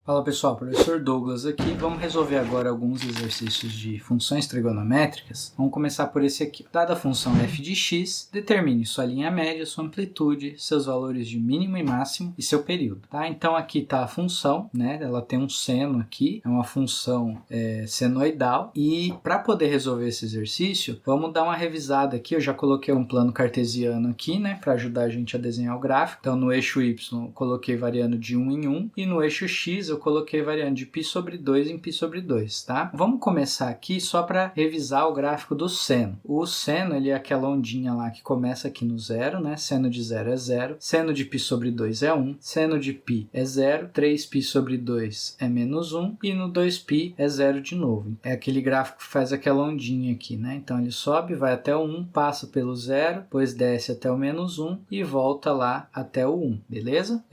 Fala pessoal, professor Douglas aqui. Vamos resolver agora alguns exercícios de funções trigonométricas. Vamos começar por esse aqui. Dada a função f de x, determine sua linha média, sua amplitude, seus valores de mínimo e máximo e seu período. Tá? Então aqui está a função, né? Ela tem um seno aqui, é uma função senoidal. E para poder resolver esse exercício, vamos dar uma revisada aqui. Eu já coloquei um plano cartesiano aqui, né? Para ajudar a gente a desenhar o gráfico. Então no eixo y eu coloquei variando de 1 em 1 e no eixo x eu coloquei variando de π sobre 2 em π sobre 2, tá? Vamos começar aqui só para revisar o gráfico do seno. O seno, ele é aquela ondinha lá que começa aqui no zero, né? Seno de 0 é 0, seno de π sobre 2 é 1, seno de π é 0, 3π sobre 2 é menos 1 e no 2π é 0 de novo. É aquele gráfico que faz aquela ondinha aqui, né? Então ele sobe, vai até o 1, passa pelo 0, depois desce até o menos 1 e volta lá até o 1, beleza?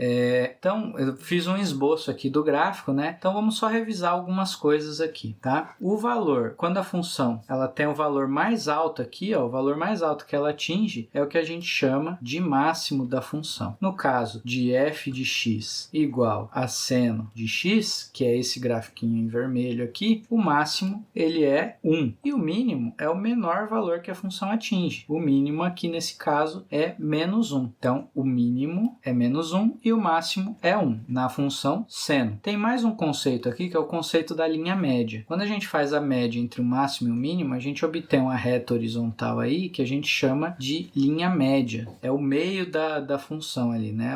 Então eu fiz um esboço aqui do gráfico, né? Então vamos só revisar algumas coisas aqui, tá? O valor, quando a função ela tem o valor mais alto aqui, ó, o valor mais alto que ela atinge é o que a gente chama de máximo da função. No caso de f de x igual a seno de x, que é esse grafiquinho em vermelho aqui, o máximo ele é 1 e o mínimo é o menor valor que a função atinge. O mínimo aqui nesse caso é menos 1. Então o mínimo é menos 1 e o máximo é 1 na função seno. Tem mais um conceito aqui que é o conceito da linha média. Quando a gente faz a média entre o máximo e o mínimo, a gente obtém uma reta horizontal aí que a gente chama de linha média. É o meio da função ali, né?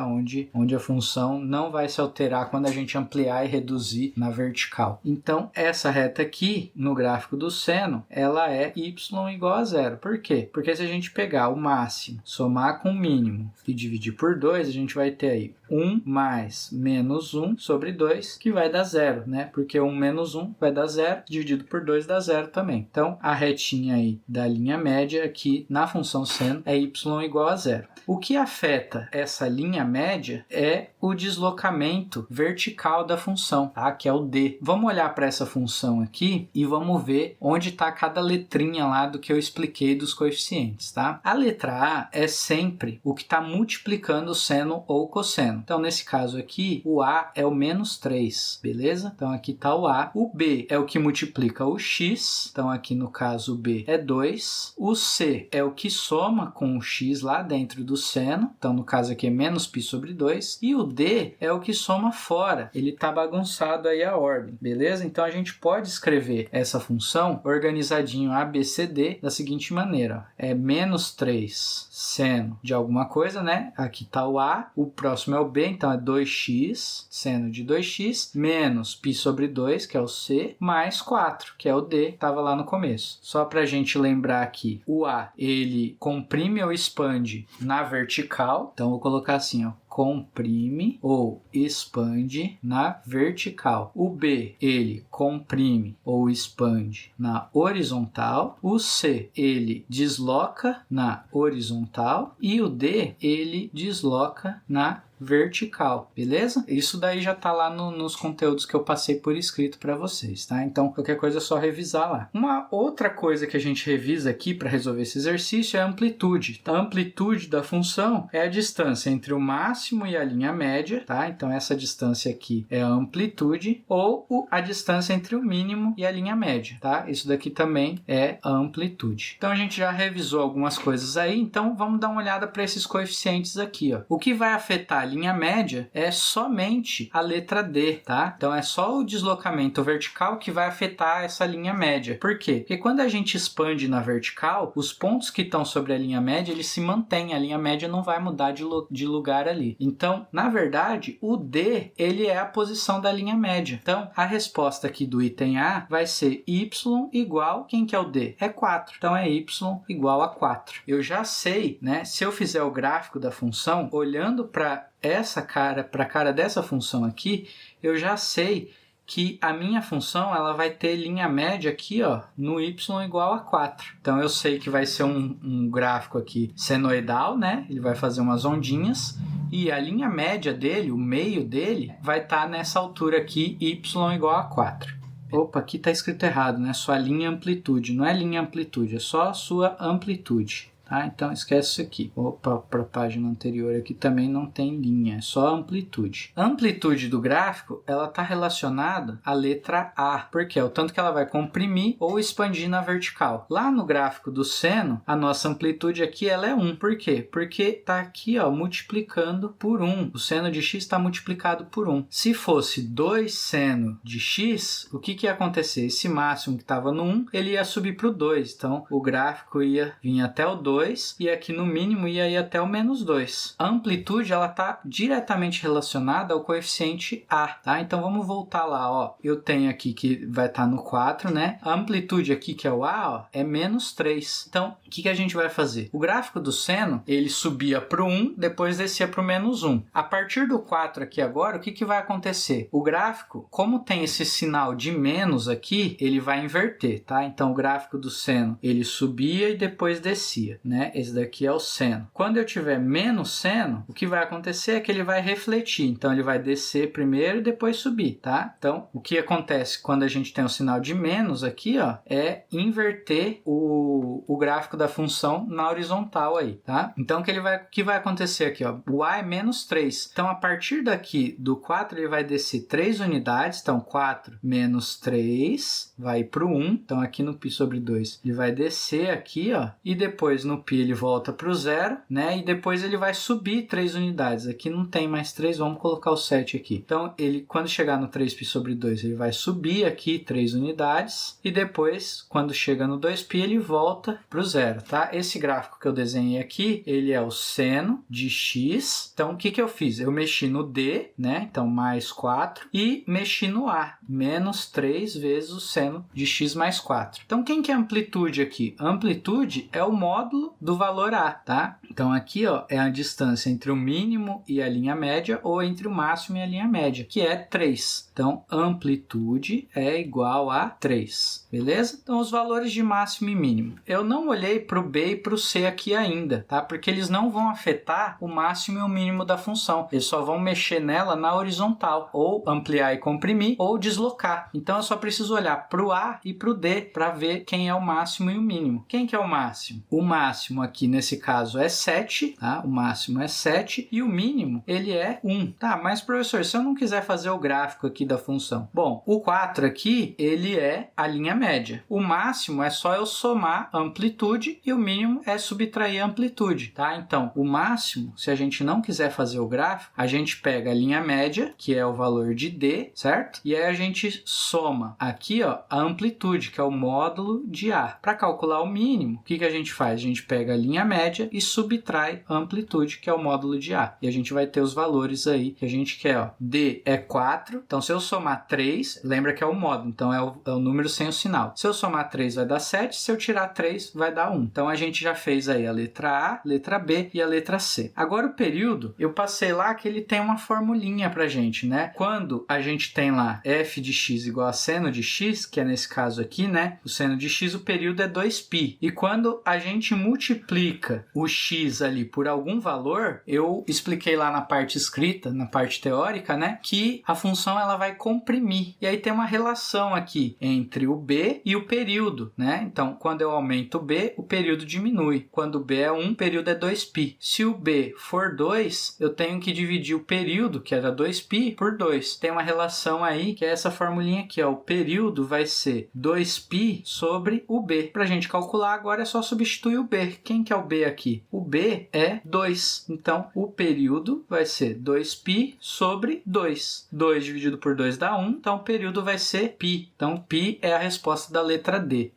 Onde a função não vai se alterar quando a gente ampliar e reduzir na vertical. Então, essa reta aqui, no gráfico do seno, ela é y igual a 0. Por quê? Porque se a gente pegar o máximo, somar com o mínimo e dividir por 2, a gente vai ter aí 1 mais menos 1 sobre 2, que vai dar 0, né? Porque 1 menos 1 vai dar 0, dividido por 2 dá 0 também. Então, a retinha aí da linha média aqui na função seno é y igual a 0. O que afeta essa linha média é o deslocamento vertical da função, tá? Que é o d. Vamos olhar para essa função aqui e vamos ver onde está cada letrinha lá do que eu expliquei dos coeficientes, tá? A letra A é sempre o que está multiplicando o seno ou cosseno. Então, nesse caso aqui, o A é o menos 3, beleza? Então, aqui está o A. O B é o que multiplica o X. Então, aqui no caso, o B é 2. O C é o que soma com o X lá dentro do seno. Então, no caso aqui é menos π sobre 2. E o D é o que soma fora. Ele está bagunçado aí a ordem, beleza? Então, a gente pode escrever essa função organizadinho ABCD da seguinte maneira. É menos 3 seno de alguma coisa, né? Aqui está o A. O próximo é o B, então é 2x, seno de 2x, menos π sobre 2, que é o C, mais 4, que é o D, que estava lá no começo. Só para a gente lembrar aqui, o A, ele comprime ou expande na vertical, então vou colocar assim, ó, comprime ou expande na vertical. O B, ele comprime ou expande na horizontal. O C, ele desloca na horizontal. E o D, ele desloca na vertical, beleza? Isso daí já tá lá nos conteúdos que eu passei por escrito para vocês, tá? Então, qualquer coisa é só revisar lá. Uma outra coisa que a gente revisa aqui para resolver esse exercício é a amplitude. A amplitude da função é a distância entre o máximo e a linha média, tá? Então, essa distância aqui é a amplitude ou a distância entre o mínimo e a linha média, tá? Isso daqui também é a amplitude. Então, a gente já revisou algumas coisas aí, então vamos dar uma olhada para esses coeficientes aqui, ó. O que vai afetar a linha média é somente a letra D, tá? Então é só o deslocamento vertical que vai afetar essa linha média. Por quê? Porque quando a gente expande na vertical, os pontos que estão sobre a linha média, eles se mantêm, a linha média não vai mudar de lugar ali. Então, na verdade, o D, ele é a posição da linha média. Então, a resposta aqui do item A vai ser y igual, quem que é o D? É 4. Então, é y igual a 4. Eu já sei, né? Se eu fizer o gráfico da função, olhando para a cara dessa função aqui, eu já sei que a minha função ela vai ter linha média aqui, ó, no y igual a 4. Então eu sei que vai ser um gráfico aqui senoidal, né? Ele vai fazer umas ondinhas e a linha média dele, o meio dele, vai estar nessa altura aqui, y igual a 4. Opa, aqui está escrito errado, né? Sua linha amplitude. Não é linha amplitude, é só a sua amplitude. tá? Então esquece isso aqui. Opa, para a página anterior aqui também não tem linha, é só amplitude. A amplitude do gráfico, ela está relacionada à letra A, porque é o tanto que ela vai comprimir ou expandir na vertical. Lá no gráfico do seno, a nossa amplitude aqui ela é 1. Por quê? Porque está aqui ó, multiplicando por 1. O seno de x está multiplicado por 1. Se fosse 2 seno de x, o que ia acontecer? Esse máximo que estava no 1, ele ia subir para o 2. Então, o gráfico ia vir até o 2 e aqui no mínimo ia ir até o menos 2. A amplitude ela está diretamente relacionada ao coeficiente A, tá? Então, vamos voltar lá, ó. Eu tenho aqui que vai estar no 4, né? A amplitude aqui, que é o A, ó, é menos 3. Então, o que a gente vai fazer? O gráfico do seno, ele subia para o 1, depois descia para o menos 1. A partir do 4 aqui agora, o que vai acontecer? O gráfico, como tem esse sinal de menos aqui, ele vai inverter, tá? Então, o gráfico do seno, ele subia e depois descia, né? Esse daqui é o seno. Quando eu tiver menos seno, o que vai acontecer é que ele vai refletir. Então, ele vai descer primeiro e depois subir, tá? Então, o que acontece quando a gente tem o sinal de menos aqui, ó, é inverter o gráfico da função na horizontal aí, tá? Então, o que vai acontecer aqui, ó? O A é menos 3. Então, a partir daqui do 4, ele vai descer 3 unidades. Então, 4 menos 3 vai para o 1. Então, aqui no π sobre 2, ele vai descer aqui, ó. E depois, no π, ele volta para o 0, né? E depois, ele vai subir 3 unidades. Aqui não tem mais 3, vamos colocar o 7 aqui. Então, ele, quando chegar no 3π sobre 2, ele vai subir aqui 3 unidades. E depois, quando chega no 2π, ele volta para o 0, tá? Esse gráfico que eu desenhei aqui, ele é o seno de x. Então, o que eu fiz? Eu mexi no D, né? Então, mais 4. E mexi no A, menos 3 vezes o seno de x mais 4. Então, quem que é a amplitude aqui? A amplitude é o módulo do valor A, tá? Então, aqui ó, é a distância entre o mínimo e a linha média ou entre o máximo e a linha média, que é 3. Então, amplitude é igual a 3, beleza? Então, os valores de máximo e mínimo. Eu não olhei para o B e para o C aqui ainda, tá? Porque eles não vão afetar o máximo e o mínimo da função. Eles só vão mexer nela na horizontal, ou ampliar e comprimir, ou deslocar. Então, eu só preciso olhar para o A e para o D para ver quem é o máximo e o mínimo. Quem que é o máximo? O máximo aqui, nesse caso, é 7, tá? O máximo é 7 e o mínimo, ele é 1. Tá, mas professor, se eu não quiser fazer o gráfico aqui da função? Bom, o 4 aqui, ele é a linha média. O máximo é só eu somar a amplitude e o mínimo é subtrair a amplitude, tá? Então, o máximo, se a gente não quiser fazer o gráfico, a gente pega a linha média, que é o valor de D, certo? E aí a gente soma aqui, ó, a amplitude, que é o módulo de A. Para calcular o mínimo, o que a gente faz? A gente pega a linha média e subtrai a amplitude, que é o módulo de A. E a gente vai ter os valores aí que a gente quer, ó. D é 4. Então, se eu somar 3, lembra que é o módulo, então é o número sem o sinal. Se eu somar 3, vai dar 7. Se eu tirar 3, vai dar 1. Então, a gente já fez aí a letra A, letra B e a letra C. Agora, o período, eu passei lá que ele tem uma formulinha pra gente, né? Quando a gente tem lá f de x igual a seno de x, que é nesse caso aqui, né? O seno de x, o período é 2π. E quando a gente multiplica o x ali por algum valor, eu expliquei lá na parte escrita, na parte teórica, né? Que a função ela vai comprimir. E aí tem uma relação aqui entre o b e o período, né? Então, quando eu aumento o b, o período diminui. Quando o b é 1, o período é 2π. Se o b for 2, eu tenho que dividir o período, que era 2π, por 2. Tem uma relação aí, que é essa formulinha aqui, ó. O período vai ser 2π sobre o b. Para a gente calcular agora é só substituir o b. Quem que é o b aqui? O b é 2. Então, o período vai ser 2π sobre 2. 2 dividido por 2 dá 1. Então, o período vai ser π. Então, π é a resposta da letra D.